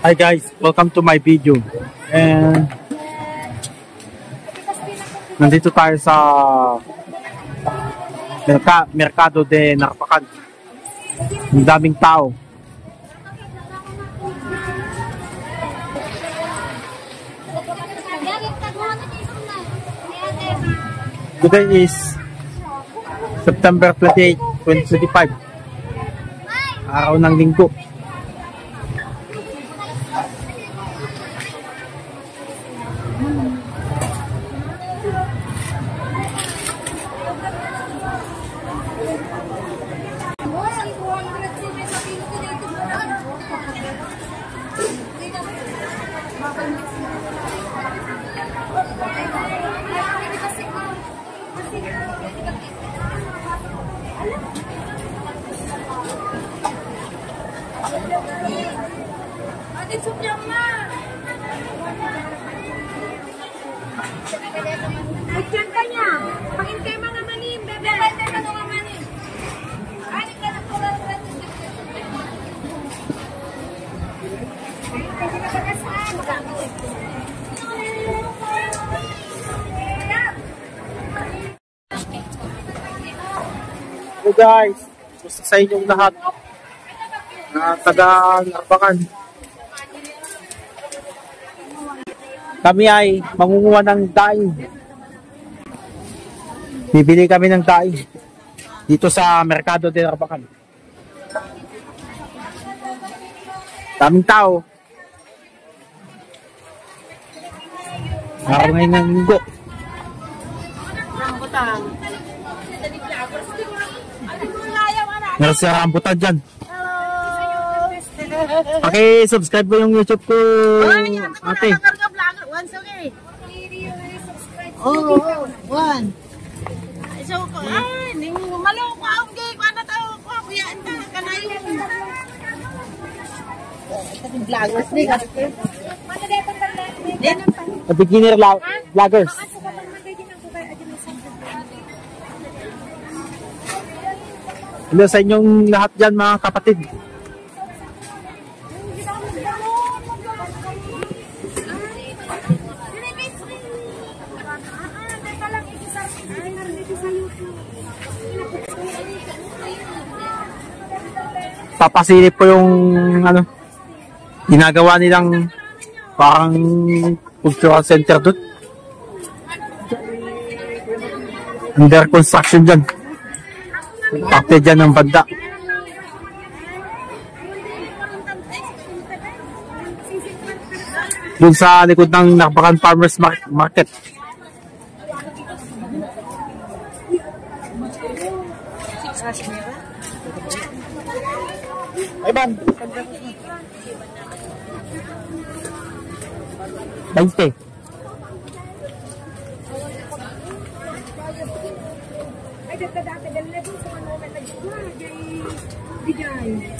Hi guys, welcome to my video. And nandito tayo sa Mercado de Narvacan. Ang daming tao. Today is September 28, 2025. Araw ng linggo. Hello guys, gusto sa inyong lahat na taga Narvacan. Kami ay mangunguha ng daing. Bibili kami ng daing dito sa Mercado de Narvacan. Daming tao. Araw ngayon ng linggo. Meron siya rambutan dyan. Paki-subscribe mo yung YouTube ko, ate. Oh, one. So, ning malo ko ang gay ko na tao ko kuya anta kanayo. Vloggers ni ka. Beginner vloggers. Hello sa inyong lahat dyan mga kapatid. Papasilip po yung ginagawa nilang parang cultural center doon. Under construction dyan. Parte dyan ng banda. Doon sa likod ng Narvacan Farmers Market. Ay ban. 20.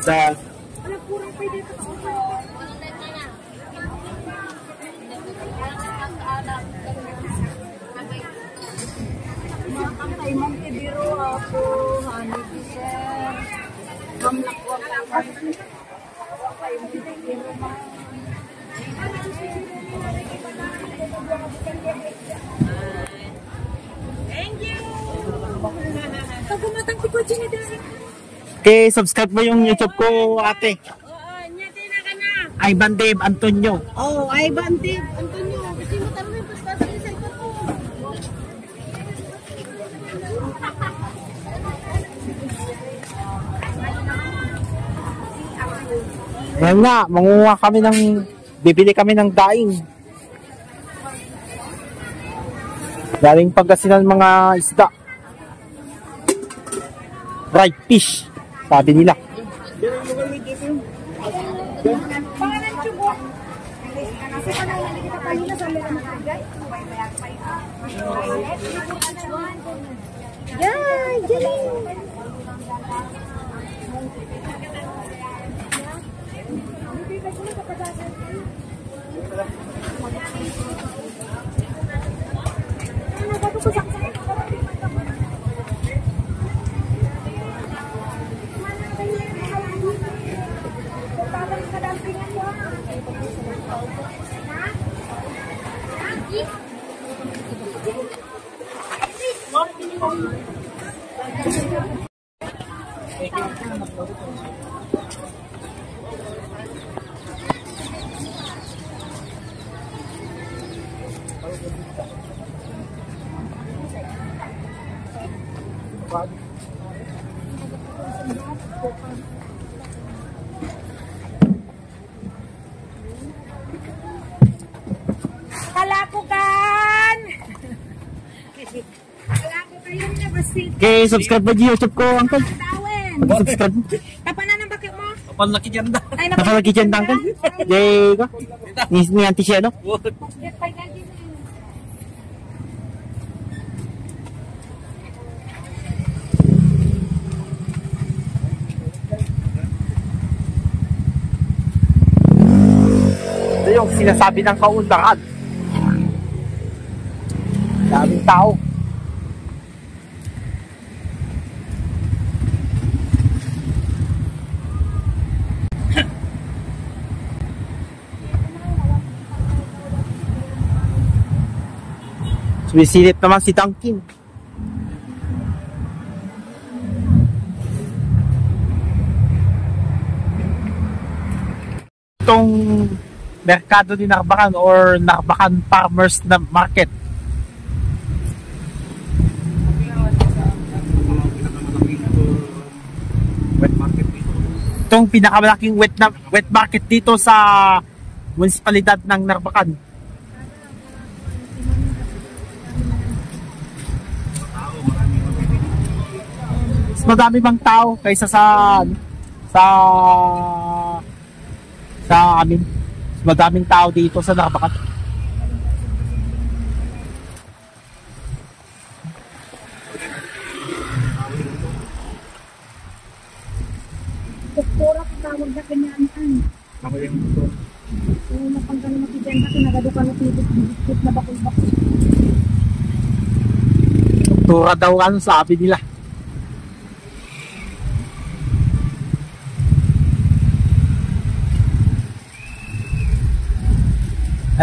Sa okay, subscribe mo yung YouTube ko, ate. Ivan Dave Antonio. Oh, Ivan Dave Antonio. Kasi mo tanong yung pastas sa cellphone ko. Ngayon nga, mangunguha kami bibili kami ng daing. Galing Pangasinan mga isda. Fried fish, sabi nila. Kalakukan! Kalakukan yung nabasit. Okay, subscribe mo di YouTube ko, Uncle. Tawin. Subscribe mo. Tapanan ang bakit mo? Kapal laki dyan da. Ay, Napalagi dyan, Uncle. Jay, ko. Ni auntie siya, no? Ito yung sinasabi ng kaundangan. Daming tao. Sumisilip naman si Dunkin. Itong merkado ni Narbacan or Narbacan Farmers na Market. Wet market dito. Itong pinakamalaking wet market dito sa munisipalidad ng Narbacan. Mas madami bang tao kaysa sa amin. Mas madaming tao dito sa Narbacan. Doktora ko tawag na kanyaan. Ako yung ito. Kung napanggan mo si Jen kasi nagadukan ng tibit na bakul-bakul. Doktora daw ano sabi nila.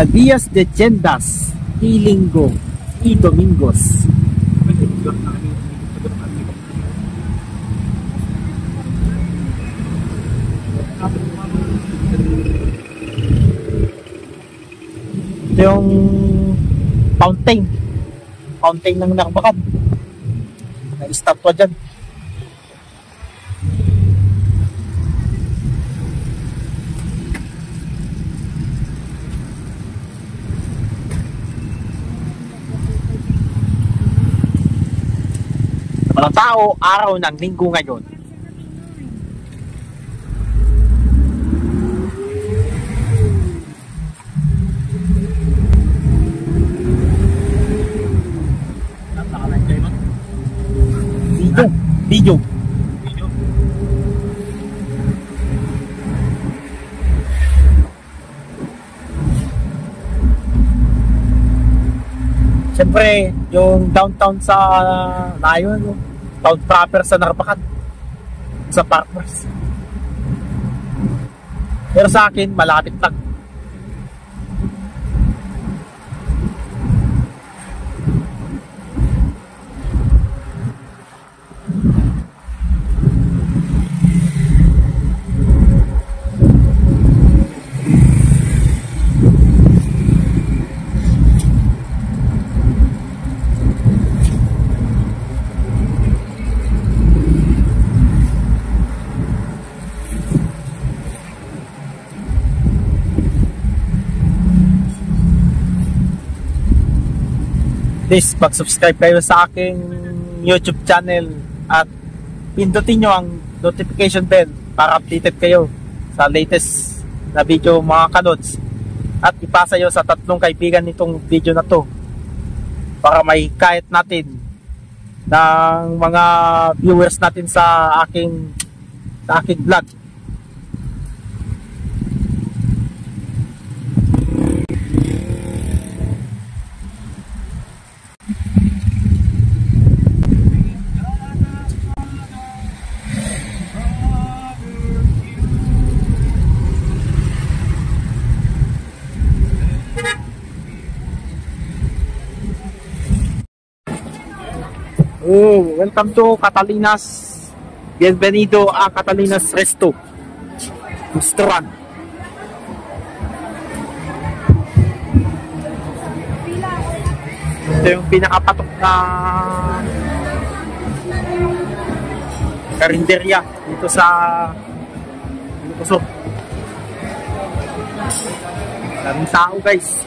Días de Tiendas y Linggo y Domingos. Ito yung fountain ng Narbacan. May estatwa dyan. Sa mga tao, araw ng linggo ngayon. Video. Siyempre, yung downtown sa Layon, yung town proper sa Narbacan, sa Farmers. Pero sa akin, malapit lang. Please, mag-subscribe kayo sa aking YouTube channel at pindutin nyo ang notification bell para updated kayo sa latest na video mga kanods. At ipasa nyo sa 3 kaibigan nitong video na to para may kahit natin ng mga viewers natin sa aking vlog. Oh, welcome to Catalina's. Bienvenido a Catalina's Restaurant. Ito yung pinakapatok na karinderya dito sa Ilocos. Daming tao, guys.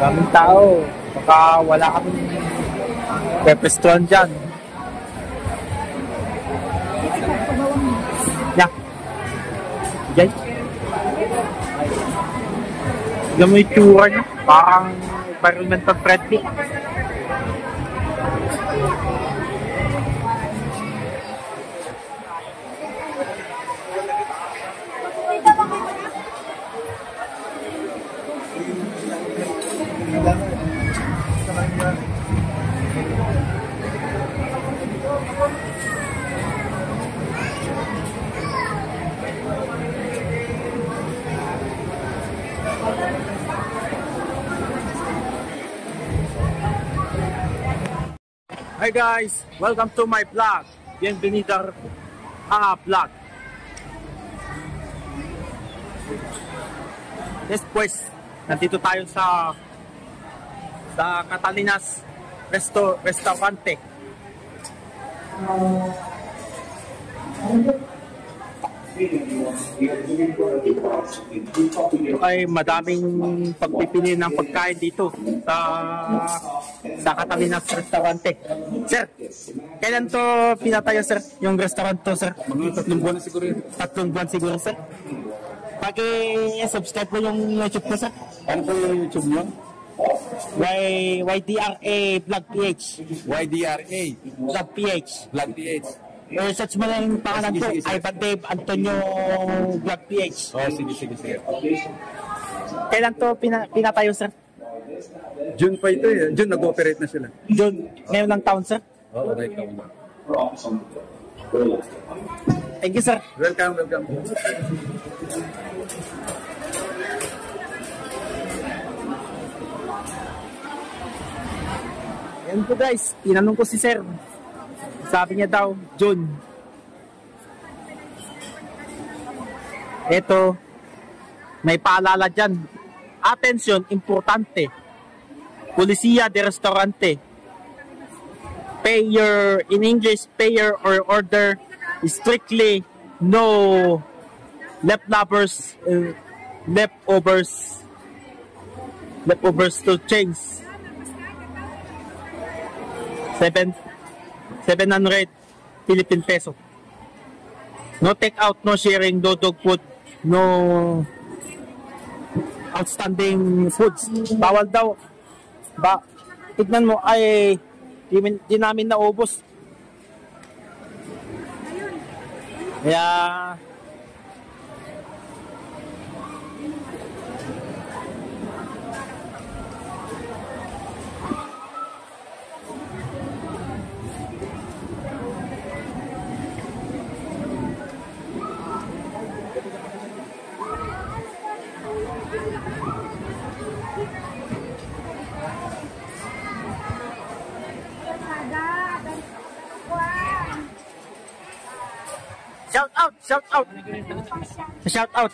Daming tao. Baka wala kaming pepestruan dyan. Yeah. Diyan. Tignan mo yung tsura niya. Parang environmental friendly. Hi guys, welcome to my vlog. Bienvenido a vlog. Yes, pues, nandito tayo sa Catalina's Restaurante. Ay madaming pagpipili ng pagkain dito sa Catalina's Restaurante. Sir, kailan to pinatayo, sir? Yung restaurant to, sir? Mga 3 buwan na siguro yun. 3 buwan siguro, sir. Paki-subscribe mo yung YouTube ko, sir. Ano po yung YouTube nyo? YDRA Vlog PH. YDRA Vlog PH. Vlog PH. Search mo lang yung pangalan ko, Sige. Ivan Dave Antonio Vlog PH. Oh, sige. Kailan to pinatayo, sir? June pa ito eh. June nag-ooperate na sila. June, ngayon ng taon, sir? Oh, right. Thank you, sir. Welcome. Yan po, guys, tinanong ko si sir. Sabi niya daw, June. Ito, may paalala dyan. Attention, importante. Polisia de Restaurante. In English, pay your order strictly, no leftovers to change. 700 Philippine peso. No take out, no sharing, no dog food, no outstanding foods. Bawal daw. Tignan mo, ay di namin naubos. Kaya shout out.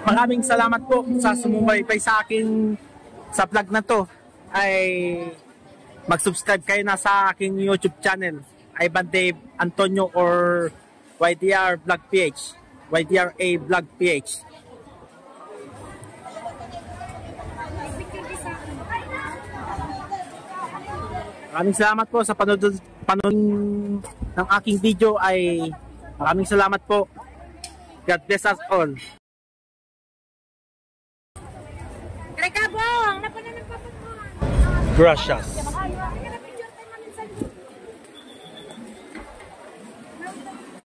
Maraming salamat po sa sumubaybay sa akin sa vlog na to. Ay mag-subscribe kayo na sa aking YouTube channel, Ivan Dave Antonio or YDR Vlog PH. YDRA Vlog PH. Maraming salamat po sa panonood ng aking video. Ay maraming salamat po. God bless us all. Rekabong! Napanood ng papa ko. Gracias.